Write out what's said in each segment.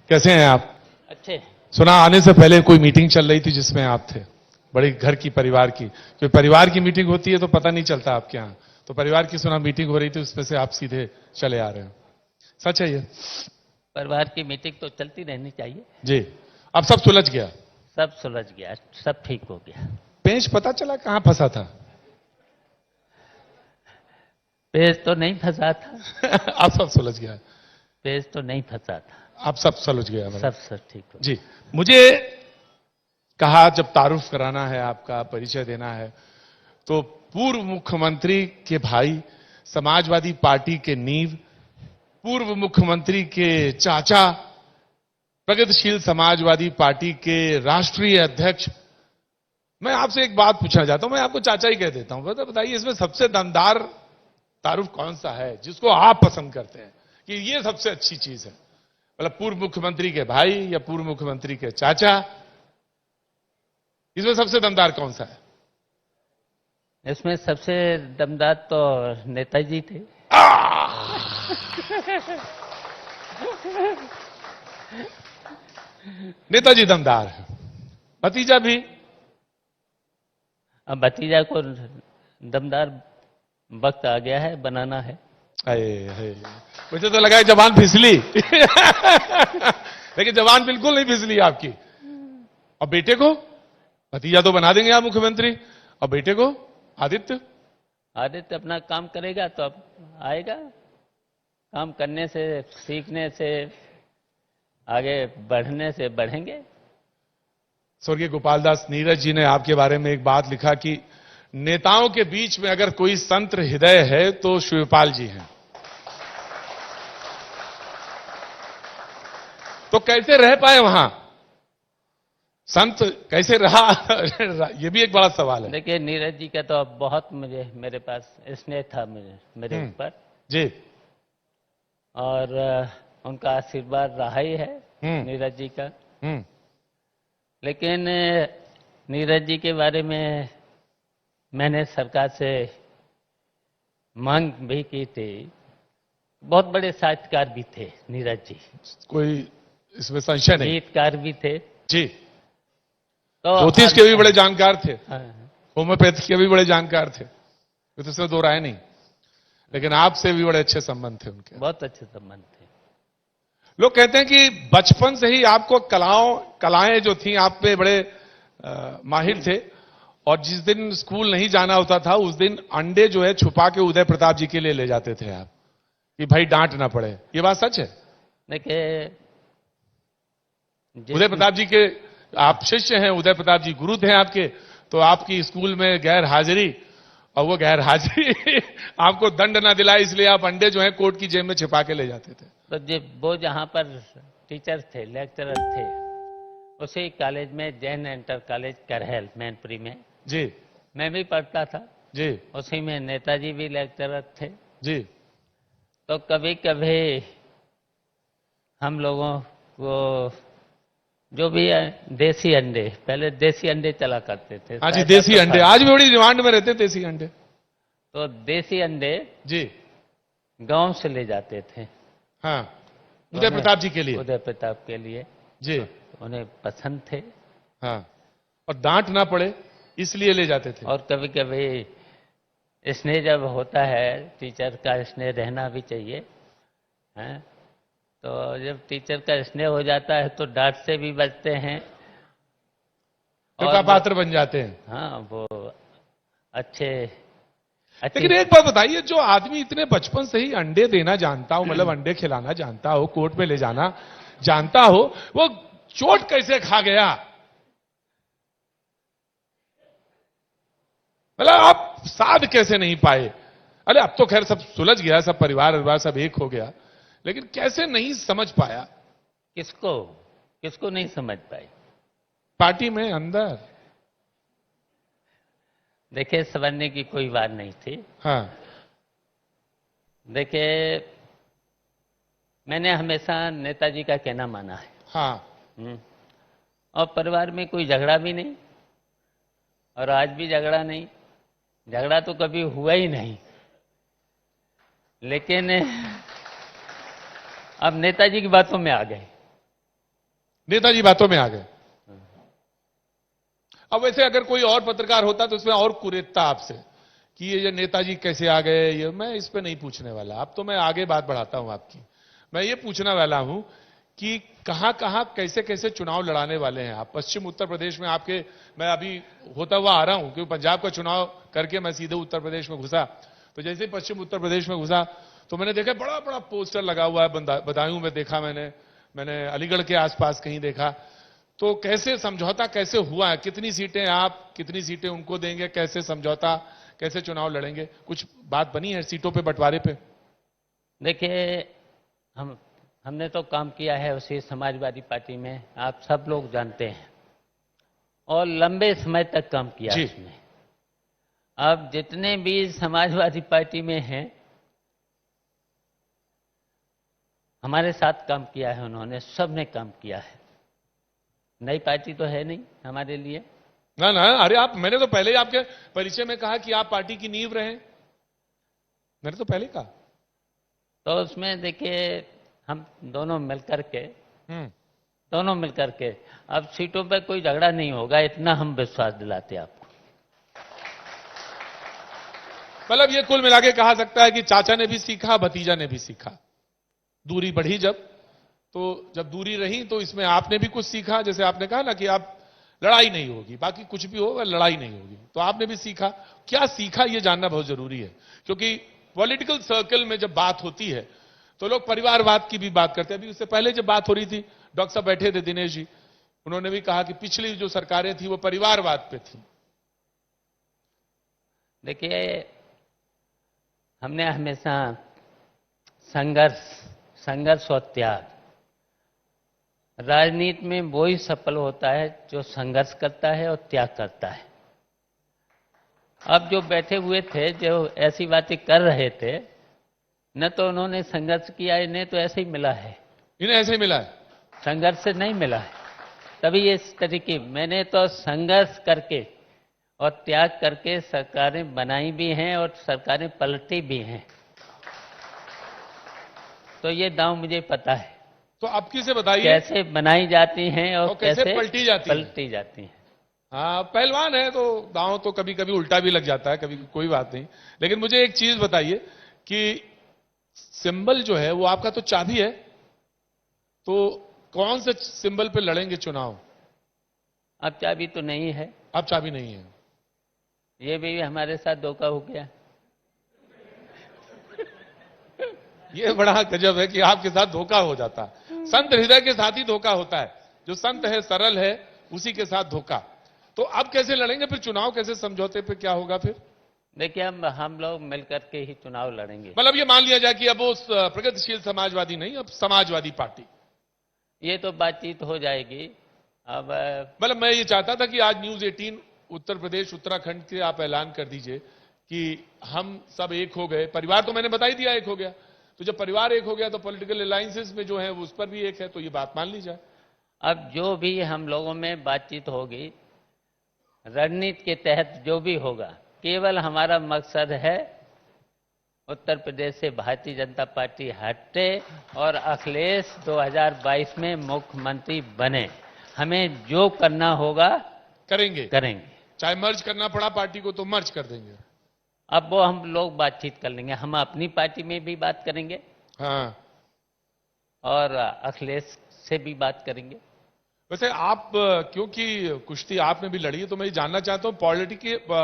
कैसे हैं आप? अच्छे। सुना आने से पहले कोई मीटिंग चल रही थी जिसमें आप थे, बड़े घर की, परिवार की। जो परिवार की मीटिंग होती है तो पता नहीं चलता आपके यहाँ, तो परिवार की सुना मीटिंग हो रही थी, उसमें से आप सीधे चले आ रहे हैं। सच है ये? परिवार की मीटिंग तो चलती रहनी चाहिए। जी। अब सब सुलझ गया? सब सुलझ गया, सब ठीक हो गया। पेंच पता चला कहां फंसा था? पेज तो नहीं फंसा था। अब सब सुलझ गया? पेज तो नहीं फंसा था। अब सब सुलझ गया मतलब? सब ठीक हो। जी। मुझे कहा जब तारुफ कराना है, आपका परिचय देना है, तो पूर्व मुख्यमंत्री के भाई, समाजवादी पार्टी के नींव, पूर्व मुख्यमंत्री के चाचा, प्रगतिशील समाजवादी पार्टी के राष्ट्रीय अध्यक्ष, मैं आपसे एक बात पूछना चाहता हूं। मैं आपको चाचा ही कह देता हूं। बताइए इसमें सबसे दमदार तारुफ कौन सा है जिसको आप पसंद करते हैं कि ये सबसे अच्छी चीज है? मतलब पूर्व मुख्यमंत्री के भाई या पूर्व मुख्यमंत्री के चाचा, इसमें सबसे दमदार कौन सा है? इसमें सबसे दमदार तो नेताजी थे। नेताजी दमदार है, भतीजा भी? अब भतीजा को दमदार वक्त आ गया है, बनाना है। अरे मुझे तो लगा है जबान फिसली। लेकिन जबान बिल्कुल नहीं फिसली आपकी। और बेटे को? भतीजा तो बना देंगे आप मुख्यमंत्री, और बेटे को आदित्य? आदित्य अपना काम करेगा तो अब आएगा। काम करने से, सीखने से, आगे बढ़ने से बढ़ेंगे। स्वर्गीय गोपाल दास नीरज जी ने आपके बारे में एक बात लिखा कि नेताओं के बीच में अगर कोई संत हृदय है तो शिवपाल जी हैं। तो कैसे रह पाए वहां? संत कैसे रहा? यह भी एक बड़ा सवाल है। देखिए, नीरज जी का तो बहुत मेरे पास स्नेह था मेरे ऊपर जी। और उनका आशीर्वाद रहा ही है नीरज जी का। लेकिन नीरज जी के बारे में मैंने सरकार से मांग भी की थी। बहुत बड़े साहित्यकार भी थे नीरज जी, कोई इसमें संशय नहीं। गीतकार भी थे जी। तो ज्योतिष के भी बड़े जानकार थे, हाँ। होम्योपैथी के भी बड़े जानकार थे, तो इसमें दो राय नहीं। लेकिन आपसे भी बड़े अच्छे संबंध थे उनके। बहुत अच्छे संबंध थे। लोग कहते हैं कि बचपन से ही आपको कलाएं जो थी आप पे बड़े माहिर थे, और जिस दिन स्कूल नहीं जाना होता था उस दिन अंडे जो है छुपा के उदय प्रताप जी के लिए ले जाते थे आप, कि भाई डांट ना पड़े। ये बात सच है? देखिए, उदय प्रताप जी के आप शिष्य हैं, उदय प्रताप जी गुरु थे आपके, तो आपकी स्कूल में गैर हाजिरी, और वो गैर हाजिरी आपको दंड ना दिलाए इसलिए आप अंडे जो है कोट की जेब में छिपा के ले जाते थे। तो जब वो जहां पर टीचर थे, लेक्चरर थे, उसी कॉलेज में जैन इंटर कॉलेज करहल मैनपुरी में जी। मैं भी पढ़ता था। जी। उसी में नेताजी भी लेक्चरर थे। जी। तो कभी कभी हम लोगों को जो भी देसी अंडे, पहले देसी अंडे चला करते थे। हाँ जी, देसी अंडे आज भी बड़ी डिमांड में रहते, देसी अंडे। तो देसी अंडे जी गांव से ले जाते थे। हाँ, उदय प्रताप जी के लिए? उदय प्रताप के लिए जी। तो उन्हें पसंद थे। हाँ, और डांट ना पड़े इसलिए ले जाते थे। और कभी कभी स्नेह जब होता है, टीचर का स्नेह रहना भी चाहिए, हैं? तो जब टीचर का स्नेह हो जाता है तो डांट से भी बचते हैं का पात्र बन जाते हैं। हाँ, वो अच्छे। लेकिन एक बात बताइए, जो आदमी इतने बचपन से ही अंडे देना जानता हो, मतलब अंडे खिलाना जानता हो, कोर्ट में ले जाना जानता हो, वो चोट कैसे खा गया? मतलब आप साध कैसे नहीं पाए? अरे अब तो खैर सब सुलझ गया, सब परिवार सब एक हो गया, लेकिन कैसे नहीं समझ पाया? किसको नहीं समझ पाई? पार्टी में अंदर देखिए, समझने की कोई बात नहीं थी। हाँ। देखिए, मैंने हमेशा नेताजी का कहना माना है। हाँ। और परिवार में कोई झगड़ा भी नहीं, और आज भी झगड़ा नहीं। झगड़ा तो कभी हुआ ही नहीं। लेकिन अब नेताजी की बातों में आ गए। नेताजी बातों में आ गए। अब वैसे अगर कोई और पत्रकार होता तो उसमें और कुरेदता आपसे कि ये नेताजी कैसे आ गए, ये मैं इस पे नहीं पूछने वाला। अब तो मैं आगे बात बढ़ाता हूं आपकी। मैं ये पूछने वाला हूं कि कहां कहां कैसे कैसे चुनाव लड़ाने वाले हैं आप। पश्चिम उत्तर प्रदेश में आपके, मैं अभी होता हुआ आ रहा हूं क्योंकि पंजाब का चुनाव करके मैं सीधे उत्तर प्रदेश में घुसा। तो जैसे ही पश्चिम उत्तर प्रदेश में घुसा तो मैंने देखा बड़ा बड़ा पोस्टर लगा हुआ है, बदायूं में देखा मैंने अलीगढ़ के आसपास कहीं देखा। तो कैसे समझौता कैसे हुआ है, कितनी सीटें आप, कितनी सीटें उनको देंगे, कैसे समझौता, कैसे चुनाव लड़ेंगे, कुछ बात बनी है सीटों पे बंटवारे पे? देखिए, हमने तो काम किया है उसी समाजवादी पार्टी में, आप सब लोग जानते हैं, और लंबे समय तक काम किया जी। उसमें। अब जितने भी समाजवादी पार्टी में हैं, हमारे साथ काम किया है उन्होंने, सबने काम किया है। नई पार्टी तो है नहीं हमारे लिए। ना ना, अरे आप, मैंने तो पहले ही आपके परिचय में कहा कि आप पार्टी की नींव रहे, मैंने तो पहले कहा। तो उसमें देखिए, हम दोनों मिलकर के हम्म। अब सीटों पर कोई झगड़ा नहीं होगा, इतना हम विश्वास दिलाते हैं आपको। मतलब ये कुल मिला के कहा सकता है कि चाचा ने भी सीखा, भतीजा ने भी सीखा। दूरी बढ़ी तो जब दूरी रही तो इसमें आपने भी कुछ सीखा। जैसे आपने कहा ना कि आप, लड़ाई नहीं होगी, बाकी कुछ भी होगा, लड़ाई नहीं होगी, तो आपने भी सीखा। क्या सीखा ये जानना बहुत जरूरी है, क्योंकि पॉलिटिकल सर्कल में जब बात होती है तो लोग परिवारवाद की भी बात करते हैं। अभी उससे पहले जब बात हो रही थी, डॉक्टर साहब बैठे थे, दिनेश जी, उन्होंने भी कहा कि पिछली जो सरकारें थी वो परिवारवाद पे थी। देखिए, हमने हमेशा संघर्ष और त्याग, राजनीति में वो ही सफल होता है जो संघर्ष करता है और त्याग करता है। अब जो बैठे हुए थे, जो ऐसी बातें कर रहे थे, न तो उन्होंने संघर्ष किया, इन्हें तो ऐसे ही मिला है। इन्हें ऐसे ही मिला है? संघर्ष से नहीं मिला है, तभी इस तरीके। मैंने तो संघर्ष करके और त्याग करके सरकारें बनाई भी हैं और सरकारें पलटी भी हैं, तो ये दांव मुझे पता है। तो आप किसे बताइए कैसे बनाई जाती हैं और कैसे कैसे पलटी जाती है? हैं। हाँ, पहलवान है तो दांव तो कभी कभी उल्टा भी लग जाता है, कभी कोई बात नहीं। लेकिन मुझे एक चीज बताइए कि सिंबल जो है वो आपका तो चाबी है, तो कौन से सिंबल पे लड़ेंगे चुनाव? अब चाबी तो नहीं है। अब चाबी नहीं है। ये भी हमारे साथ धोखा हो गया। ये बड़ा गजब है कि आपके साथ धोखा हो जाता है। संत हृदय के साथ ही धोखा होता है, जो संत है, सरल है, उसी के साथ धोखा। तो अब कैसे लड़ेंगे फिर चुनाव, कैसे समझौते पे क्या होगा फिर? देखिए, हम लोग मिलकर के ही चुनाव लड़ेंगे। मतलब ये मान लिया जाए कि अब वो प्रगतिशील समाजवादी नहीं, अब समाजवादी पार्टी। ये तो बातचीत हो जाएगी। अब मतलब मैं ये चाहता था कि आज न्यूज 18 उत्तर प्रदेश उत्तराखंड के आप ऐलान कर दीजिए कि हम सब एक हो गए। परिवार तो मैंने बता ही दिया एक हो गया, तो जब परिवार एक हो गया तो पॉलिटिकल अलायंसेस में जो है उस पर भी एक है, तो ये बात मान ली जाए। अब जो भी हम लोगों में बातचीत होगी, रणनीति के तहत जो भी होगा, केवल हमारा मकसद है उत्तर प्रदेश से भारतीय जनता पार्टी हटे और अखिलेश 2022 में मुख्यमंत्री बने। हमें जो करना होगा करेंगे। चाहे मर्ज करना पड़ा पार्टी को तो मर्ज कर देंगे। अब वो हम लोग बातचीत कर लेंगे, हम अपनी पार्टी में भी बात करेंगे, हाँ, और अखिलेश से भी बात करेंगे। वैसे आप, क्योंकि कुश्ती आपने भी लड़ी है, तो मैं ये जानना चाहता हूं,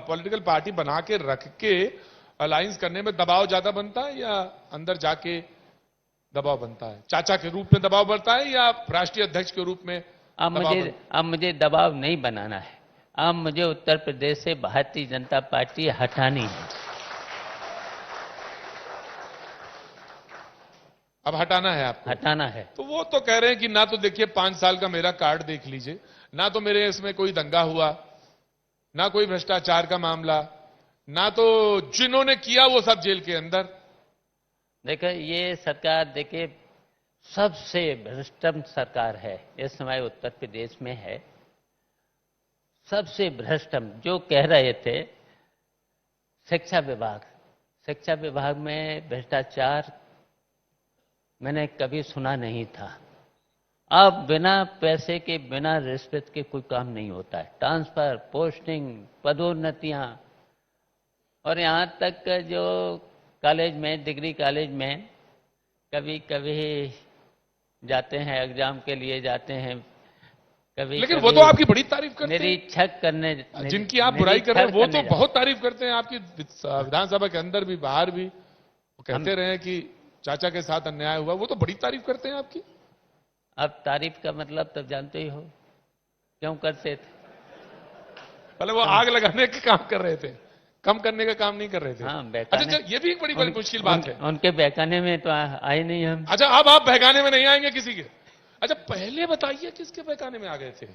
पॉलिटिकल पार्टी बना के रख के अलायंस करने में दबाव ज्यादा बनता है या अंदर जाके दबाव बनता है? चाचा के रूप में दबाव बनता है या राष्ट्रीय अध्यक्ष के रूप में? अब मुझे दबाव नहीं बनाना है। अब मुझे उत्तर प्रदेश से भारतीय जनता पार्टी हटानी है। अब हटाना है आपको? हटाना है। तो वो तो कह रहे हैं कि ना तो देखिए 5 साल का मेरा कार्ड देख लीजिए, ना तो मेरे इसमें कोई दंगा हुआ, ना कोई भ्रष्टाचार का मामला, ना तो जिन्होंने किया वो सब जेल के अंदर। देखिए, ये सरकार, देखिए, सबसे भ्रष्टम सरकार है इस समय उत्तर प्रदेश में है। सबसे भ्रष्टम जो कह रहे थे, शिक्षा विभाग में भ्रष्टाचार मैंने कभी सुना नहीं था। अब बिना पैसे के, बिना रिश्वत के कोई काम नहीं होता है। ट्रांसफर, पोस्टिंग, पदोन्नतियां, और यहाँ तक कि जो कॉलेज में, डिग्री कॉलेज में कभी कभी जाते हैं, एग्जाम के लिए जाते हैं, कभी लेकिन कभी वो तो आपकी बड़ी तारीफ करते हैं। निरीक्षक करने, जिनकी आप बुराई कर रहे हैं वो निरीक्षण तो करने बहुत तारीफ करते हैं आपकी, विधानसभा के अंदर भी बाहर भी। वो कहते रहे हैं कि चाचा के साथ अन्याय हुआ, वो तो बड़ी तारीफ करते हैं आपकी। अब तारीफ का मतलब तब जानते ही हो क्यों करते थे। पहले वो आग लगाने का काम कर रहे थे, कम करने का काम नहीं कर रहे थे। हाँ, अच्छा बहकाने। ये भी एक बड़ी बड़ी मुश्किल बात है। उनके बहकाने में तो आए नहीं हम। अच्छा अब आप बहकाने में नहीं आएंगे किसी के। अच्छा पहले बताइए किसके बहकाने में आ गए थे।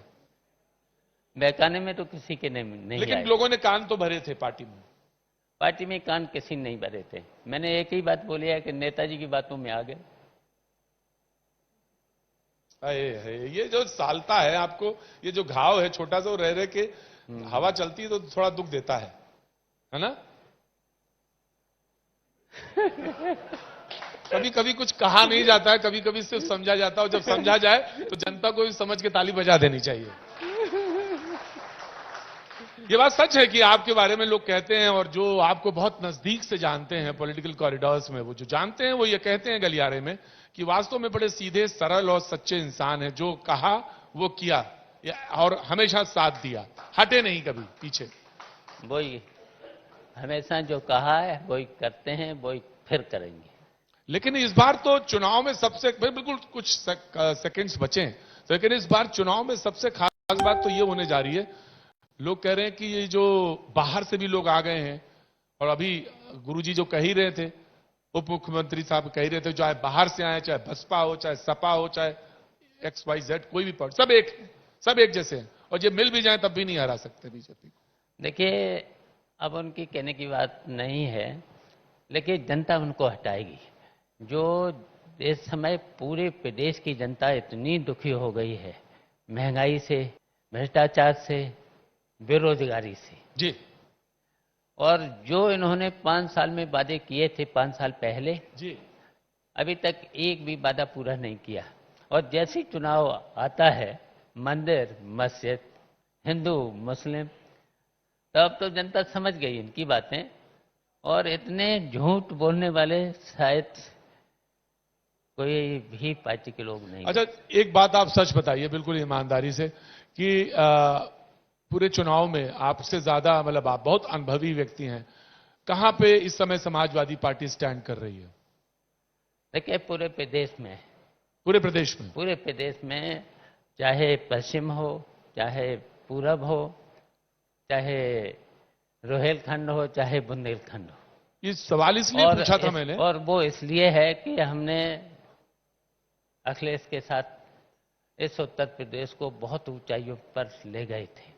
बहकाने में तो किसी के नहीं लेकिन आए। लोगों ने कान तो भरे थे पार्टी में। पार्टी में कान किसी ने नहीं भरे थे। मैंने एक ही बात बोली है कि नेताजी की बातों में आ गए। ये जो सालता है आपको, ये जो घाव है छोटा सा, वो रह रहे के हवा चलती है तो थोड़ा दुख देता है ना। कभी कभी कुछ कहा नहीं जाता है, कभी कभी सिर्फ समझा जाता है, और जब समझा जाए तो जनता को भी समझ के ताली बजा देनी चाहिए। ये बात सच है कि आपके बारे में लोग कहते हैं, और जो आपको बहुत नजदीक से जानते हैं पॉलिटिकल कॉरिडोर्स में, वो जो जानते हैं वो ये कहते हैं गलियारे में कि वास्तव में बड़े सीधे, सरल और सच्चे इंसान है। जो कहा वो किया, और हमेशा साथ दिया, हटे नहीं कभी पीछे। वही हमेशा जो कहा है वही करते हैं, वही फिर करेंगे। लेकिन इस बार तो चुनाव में सबसे, बिल्कुल कुछ सेकंड्स बचे हैं, लेकिन इस बार चुनाव में सबसे खास बात तो ये होने जा रही है, लोग कह रहे हैं कि ये जो बाहर से भी लोग आ गए हैं, और अभी गुरुजी जो कह ही रहे थे, उप मुख्यमंत्री साहब कह ही रहे थे, चाहे बाहर से आए, चाहे बसपा हो, चाहे सपा हो, चाहे XYZ कोई भी पार्टी, सब एक जैसे हैं, और ये मिल भी जाए तब भी नहीं हरा सकते बीजेपी को। देखिए, अब उनकी कहने की बात नहीं है, लेकिन जनता उनको हटाएगी। जो इस समय पूरे प्रदेश की जनता इतनी दुखी हो गई है, महंगाई से, भ्रष्टाचार से, बेरोजगारी से जी, और जो इन्होंने 5 साल में वादे किए थे 5 साल पहले, जी, अभी तक एक भी वादा पूरा नहीं किया। और जैसे ही चुनाव आता है, मंदिर, मस्जिद, हिंदू, मुस्लिम, तब तो जनता समझ गई इनकी बातें। और इतने झूठ बोलने वाले शायद कोई भी पार्टी के लोग नहीं। अच्छा एक बात आप सच बताइए बिल्कुल ईमानदारी से कि पूरे चुनाव में आपसे ज्यादा, मतलब आप बहुत अनुभवी व्यक्ति हैं, कहां पे इस समय समाजवादी पार्टी स्टैंड कर रही है? देखिए, पूरे प्रदेश में, पूरे प्रदेश में, चाहे पश्चिम हो, चाहे पूरब हो, चाहे रोहेलखंड हो, चाहे बुंदेलखंड हो। ये सवाल इसलिए पूछा था मैंने, और वो इसलिए है कि हमने अखिलेश के साथ इस उत्तर प्रदेश को बहुत ऊंचाइयों पर ले गए थे।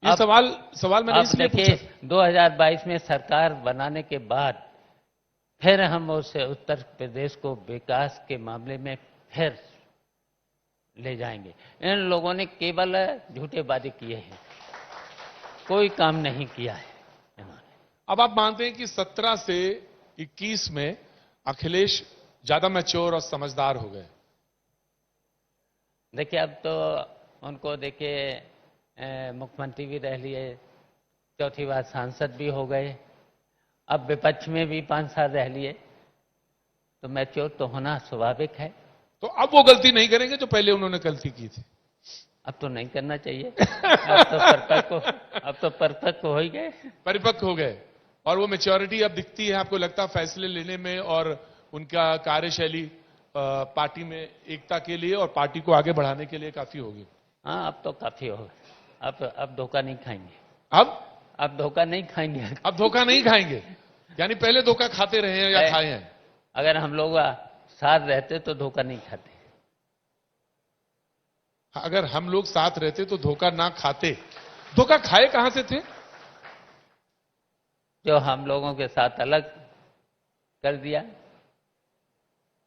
ये सवाल मैंने इसलिए पूछा। 2022 में सरकार बनाने के बाद फिर हम उस उत्तर प्रदेश को विकास के मामले में फिर ले जाएंगे। इन लोगों ने केवल झूठे वादे किए हैं, कोई काम नहीं किया है इन्होंने। अब आप मानते हैं कि 17 से 21 में अखिलेश ज्यादा मैच्योर और समझदार हो गए? देखिए, अब तो उनको देखिए मुख्यमंत्री भी रह लिए, चौथी बार सांसद भी हो गए, अब विपक्ष में भी 5 साल रह लिए, तो मैच्योर तो होना स्वाभाविक है। तो अब वो गलती नहीं करेंगे जो पहले उन्होंने गलती की थी? अब तो नहीं करना चाहिए। अब तो परिपक्व हो ही गए, परिपक्व हो गए, और वो मैच्योरिटी अब दिखती है आपको, लगता है फैसले लेने में, और उनका कार्यशैली पार्टी में एकता के लिए और पार्टी को आगे बढ़ाने के लिए काफी होगी। हाँ, अब तो काफी होगा। अब धोखा नहीं खाएंगे। अब धोखा नहीं खाएंगे। अब धोखा नहीं खाएंगे, यानी पहले धोखा खाते रहे हैं या खाए हैं? अगर हम लोग साथ रहते तो धोखा नहीं खाते। अगर हम लोग साथ रहते तो धोखा ना खाते। धोखा खाए कहां से थे? जो हम लोगों के साथ अलग कर दिया।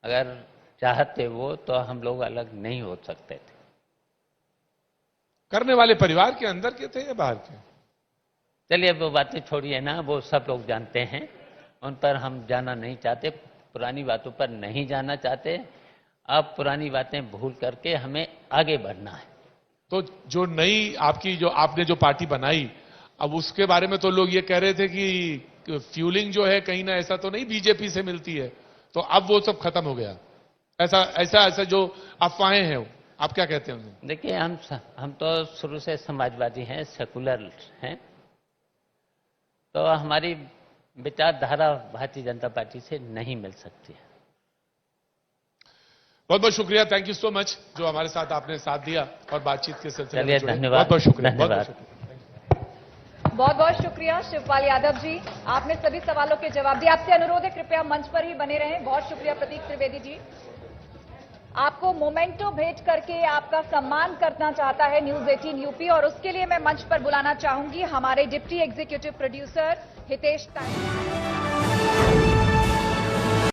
अगर चाहते वो तो हम लोग अलग नहीं हो सकते थे। करने वाले परिवार के अंदर के थे या बाहर के? चलिए, वो बातें छोड़िए ना, वो सब लोग जानते हैं, उन पर हम जाना नहीं चाहते, पुरानी बातों पर नहीं जाना चाहते। अब पुरानी बातें भूल करके हमें आगे बढ़ना है। तो जो नई आपकी जो आपने जो पार्टी बनाई, अब उसके बारे में तो लोग ये कह रहे थे कि फ्यूलिंग जो है कहीं ना ऐसा तो नहीं बीजेपी से मिलती है, तो अब वो सब खत्म हो गया, ऐसा ऐसा ऐसा जो अफवाहें हैं, आप क्या कहते हैं उन्हें? देखिए, हम तो शुरू से समाजवादी हैं, सेकुलर हैं, तो हमारी विचारधारा भारतीय जनता पार्टी से नहीं मिल सकती है। बहुत बहुत शुक्रिया, थैंक यू सो मच, जो हमारे साथ आपने साथ दिया और बातचीत के सिलसिले में चलिए, जुड़े। धन्यवाद। बहुत बहुत शुक्रिया, बहुत बहुत धन्यवाद। शुक्रिया। बहुत बहुत शुक्रिया शिवपाल यादव जी, आपने सभी सवालों के जवाब दिए। आपसे अनुरोध है कृपया मंच पर ही बने रहें। बहुत शुक्रिया प्रतीक त्रिवेदी जी। आपको मोमेंटो भेंट करके आपका सम्मान करना चाहता है न्यूज 18 यूपी, और उसके लिए मैं मंच पर बुलाना चाहूंगी हमारे डिप्टी एग्जीक्यूटिव प्रोड्यूसर हितेश ताई।